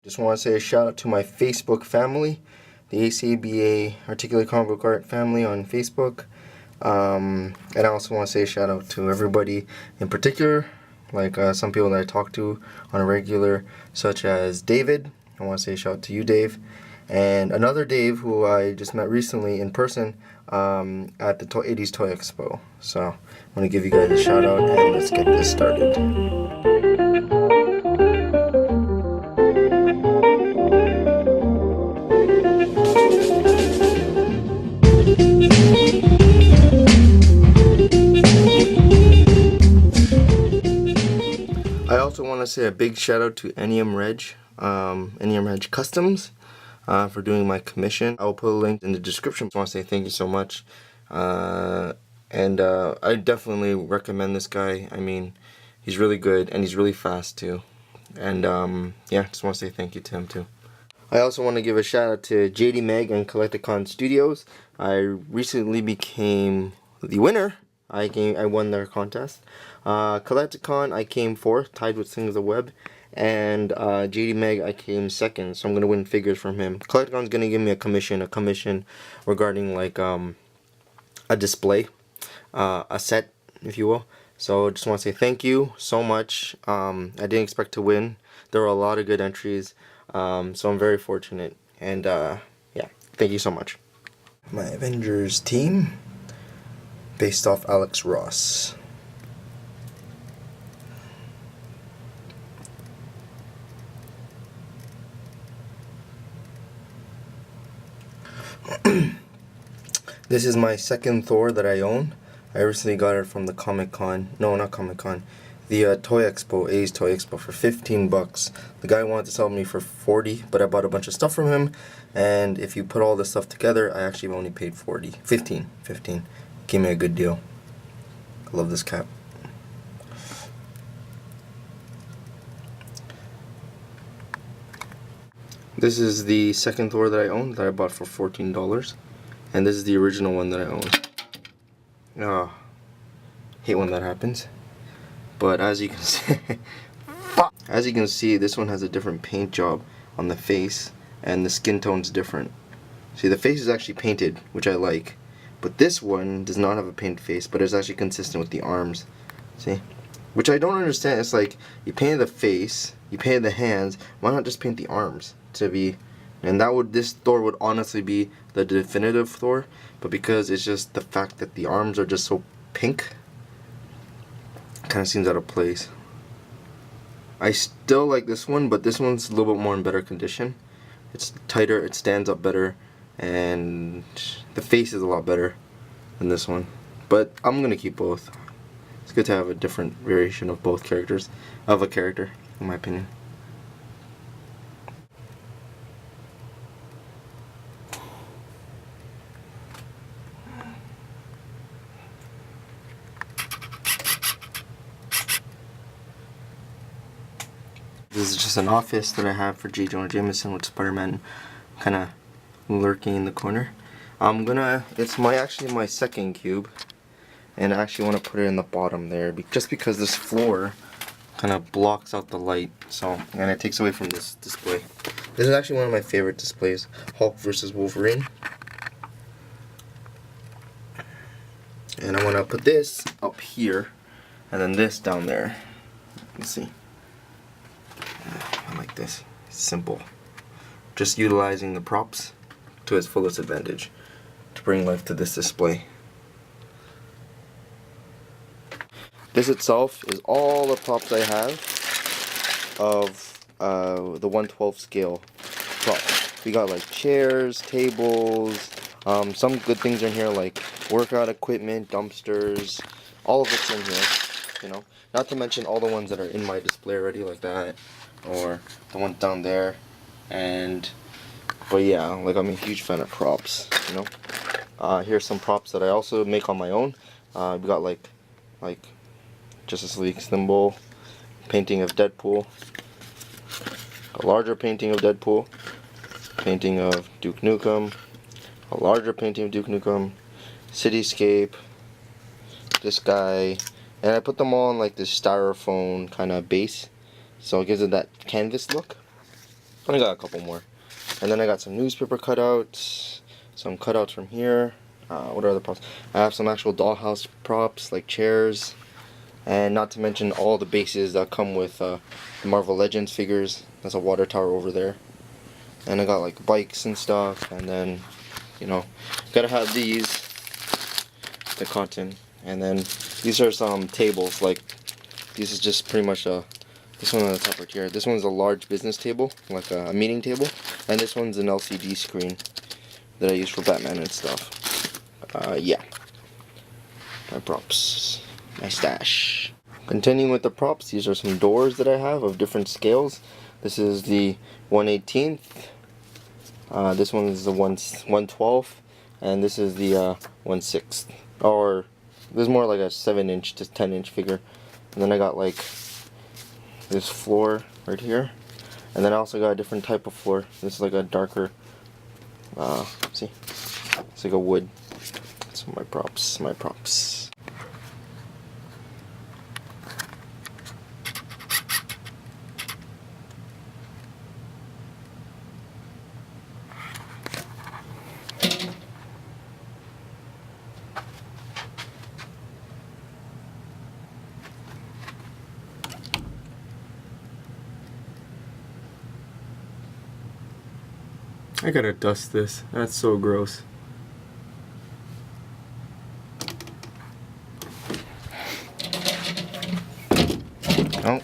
Just want to say a shout out to my Facebook family, the A.C.B.A. Articulate Comic Book Art family on Facebook. And I also want to say a shout out to everybody in particular, like some people that I talk to on a regular, such as David. I want to say a shout out to you, Dave. And another Dave who I just met recently in person at the 80s Toy Expo. So I want to give you guys a shout out and let's get this started. I also want to say a big shout out to EniamRej, EniamRej Customs, for doing my commission. I will put a link in the description. I want to say thank you so much. And I definitely recommend this guy. I mean, he's really good and he's really fast too. And yeah, just want to say thank you to him too. I also want to give a shout out to JD Meg and Collecticon Studios. I recently became the winner. I won their contest. Collecticon I came fourth, tied with Things of the Web, and JD Meg I came second. So I'm gonna win figures from him. Collecticon's gonna give me a commission regarding like a display, a set, if you will. So just want to say thank you so much. I didn't expect to win. There were a lot of good entries, so I'm very fortunate. And yeah, thank you so much. My Avengers team, based off Alex Ross. This is my second Thor that I own. I recently got it from the Comic-Con. No, not Comic-Con. The Toy Expo, A's Toy Expo, for 15 bucks. The guy wanted to sell me for 40, but I bought a bunch of stuff from him. And if you put all this stuff together, I actually only paid 15. Gave me a good deal. I love this cap. This is the second Thor that I own that I bought for $14. And this is the original one that I own. Hate when that happens. But as you can see, this one has a different paint job on the face, and the skin tone's different. See, the face is actually painted, which I like. But this one does not have a painted face, but it's actually consistent with the arms. See? Which I don't understand. It's like, you painted the face, you painted the hands, why not just paint the arms to be... And this Thor would honestly be the definitive Thor, but because it's just the fact that the arms are just so pink, kind of seems out of place. I still like this one, but this one's a little bit more in better condition. It's tighter, it stands up better, and the face is a lot better than this one. But I'm gonna keep both. It's good to have a different variation of both characters, of a character, in my opinion. This is just an office that I have for J. Jonah Jameson with Spider-Man kind of lurking in the corner. It's actually my second cube, and I actually want to put it in the bottom there, just because this floor kind of blocks out the light, and it takes away from this display. This is actually one of my favorite displays, Hulk vs. Wolverine. And I want to put this up here, and then this down there. Let's see. I like this. Simple. Just utilizing the props to its fullest advantage to bring life to this display. This itself is all the props I have of the 1/12 scale props. We got like chairs, tables, some good things in here like workout equipment, dumpsters, all of it's in here, you know. Not to mention all the ones that are in my display already, like that, or the one down there. But yeah, like I'm a huge fan of props, you know. Here's some props that I also make on my own. We got like Justice League symbol, painting of Deadpool, a larger painting of Deadpool, painting of Duke Nukem, a larger painting of Duke Nukem, Cityscape, this guy, and I put them all on like this styrofoam kind of base, so it gives it that canvas look. I got a couple more. And then I got some newspaper cutouts, some cutouts from here. What are other props? I have some actual dollhouse props like chairs, and not to mention all the bases that come with the Marvel Legends figures. There's a water tower over there. And I got like bikes and stuff, and then, you know, gotta have these, the cotton. And then these are some tables, like, this is just pretty much this one on the top right here. This one's a large business table, like a meeting table. And this one's an LCD screen that I use for Batman and stuff. Yeah. My props. My stash. Continuing with the props, these are some doors that I have of different scales. This is the 1/18th. This one is the 1/12th. And this is the 1/6th. Or, this is more like a 7-inch to 10-inch figure. And then I got like this floor right here. And then I also got a different type of floor. This is like a darker, see? It's like a wood. So my props, my props. I gotta dust this. That's so gross. Oh.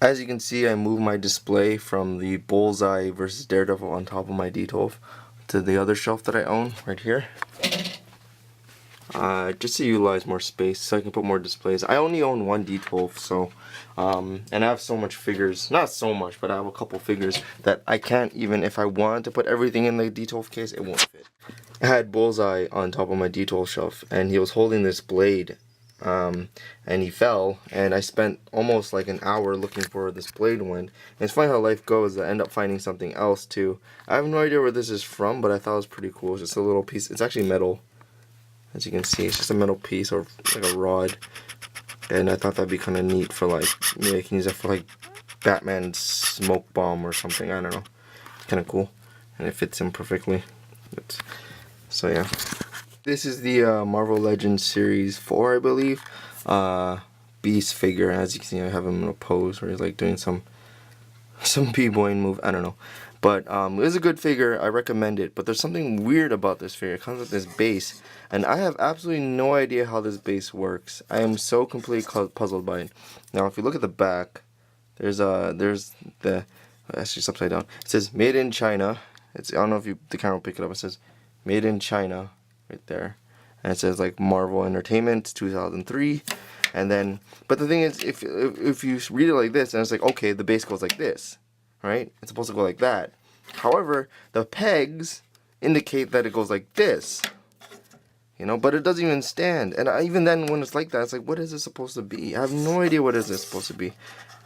As you can see, I moved my display from the Bullseye versus Daredevil on top of my D12 to the other shelf that I own right here. Just to utilize more space so I can put more displays. I only own one D12, so and I have so much figures, not so much, but I have a couple figures that I can't even, if I wanted to put everything in the D12 case, it won't fit. I had Bullseye on top of my D12 shelf, and he was holding this blade, and he fell, and I spent almost like an hour looking for where this blade went. And it's funny how life goes. I end up finding something else too. I have no idea where this is from, but I thought it was pretty cool. It's just a little piece. It's actually metal. As you can see, it's just a metal piece or like a rod. And I thought that'd be kind of neat for like, maybe I can use it for like Batman's smoke bomb or something. I don't know. Kind of cool. And it fits him perfectly. So yeah. This is the Marvel Legends Series 4, I believe. Beast figure. As you can see, I have him in a pose where he's like doing some b-boying move. I don't know. But it is a good figure. I recommend it. But there's something weird about this figure. It comes with this base. And I have absolutely no idea how this base works. I am so completely puzzled by it. Now, if you look at the back, there's the... Actually, it's upside down. It says, made in China. I don't know if the camera will pick it up. It says, made in China. Right there. And it says, like, Marvel Entertainment, 2003. And then... But the thing is, if you read it like this, and it's like, okay, the base goes like this. Right? It's supposed to go like that. However, the pegs indicate that it goes like this. You know, but it doesn't even stand. And even then, when it's like that, it's like, what is this supposed to be? I have no idea what is this supposed to be.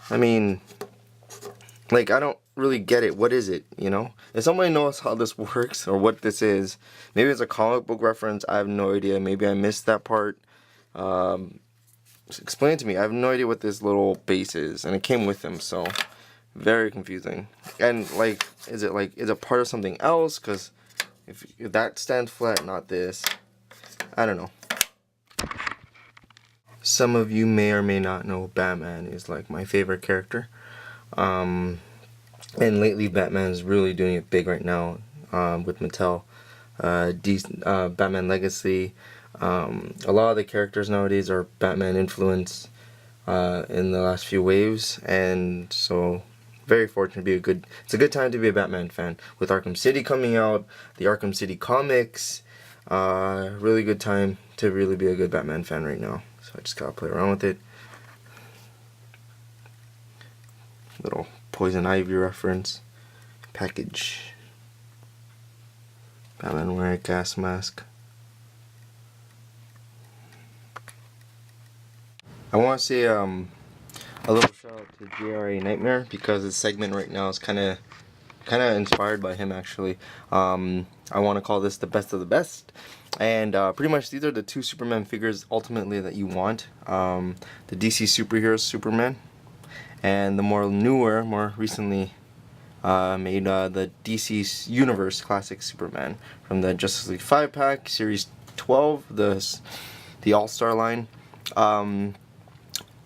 I mean, like, I don't really get it. What is it, you know? If somebody knows how this works or what this is, maybe it's a comic book reference. I have no idea. Maybe I missed that part. Explain it to me. I have no idea what this little base is. And it came with them, so... Very confusing. And like, is it part of something else? Because if that stands flat, not this. I don't know. Some of you may or may not know Batman is like my favorite character. And lately Batman is really doing it big right now with Mattel. Batman Legacy. A lot of the characters nowadays are Batman influence in the last few waves, and so very fortunate to be it's a good time to be a Batman fan. With Arkham City coming out, the Arkham City comics, really good time to really be a good Batman fan right now. So I just gotta play around with it. Little Poison Ivy reference. Package. Batman wearing a gas mask. I want to say a little shout out to JRA Nightmare because this segment right now is kind of inspired by him actually. I want to call this the best of the best, and pretty much these are the two Superman figures ultimately that you want. The DC superheroes Superman, and the more recently made the DC Universe Classic Superman from the Justice League 5-pack Series 12, the All-Star line.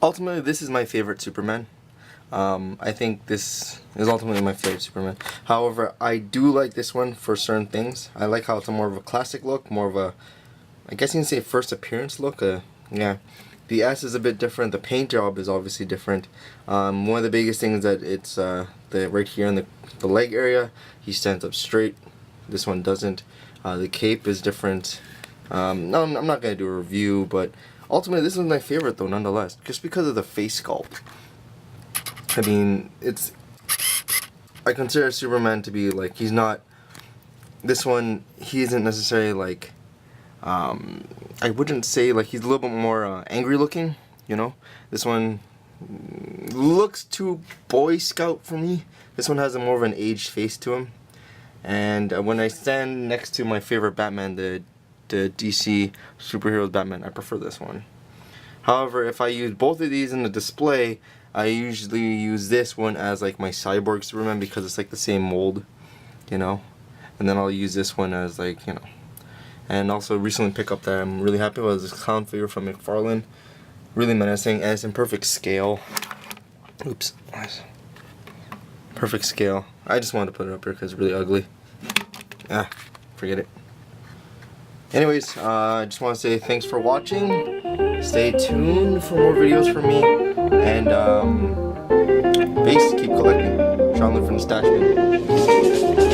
Ultimately, this is my favorite Superman. I think this is ultimately my favorite Superman. However, I do like this one for certain things. I like how it's a more of a classic look, more of a, I guess you can say first appearance look. Yeah, the S is a bit different. The paint job is obviously different. One of the biggest things that it's right here in the leg area, he stands up straight. This one doesn't. The cape is different. No, I'm not gonna do a review, but ultimately this is my favorite though, nonetheless, just because of the face sculpt. I mean, I consider Superman to be like, he's not, this one, he isn't necessarily like, I wouldn't say like, he's a little bit more angry looking, you know. This one looks too Boy Scout for me. This one has a more of an aged face to him. And when I stand next to my favorite Batman, the DC superheroes Batman, I prefer this one. However, if I use both of these in the display, I usually use this one as like my cyborg Superman because it's like the same mold, you know. And then I'll use this one as like, you know. And also recently picked up that I'm really happy with this clown figure from McFarlane. Really menacing, and it's in perfect scale. Oops. Perfect scale. I just wanted to put it up here because it's really ugly. Forget it. Anyways, I just want to say thanks for watching. Stay tuned for more videos from me. And, base, keep collecting. Sean from TheStashBin.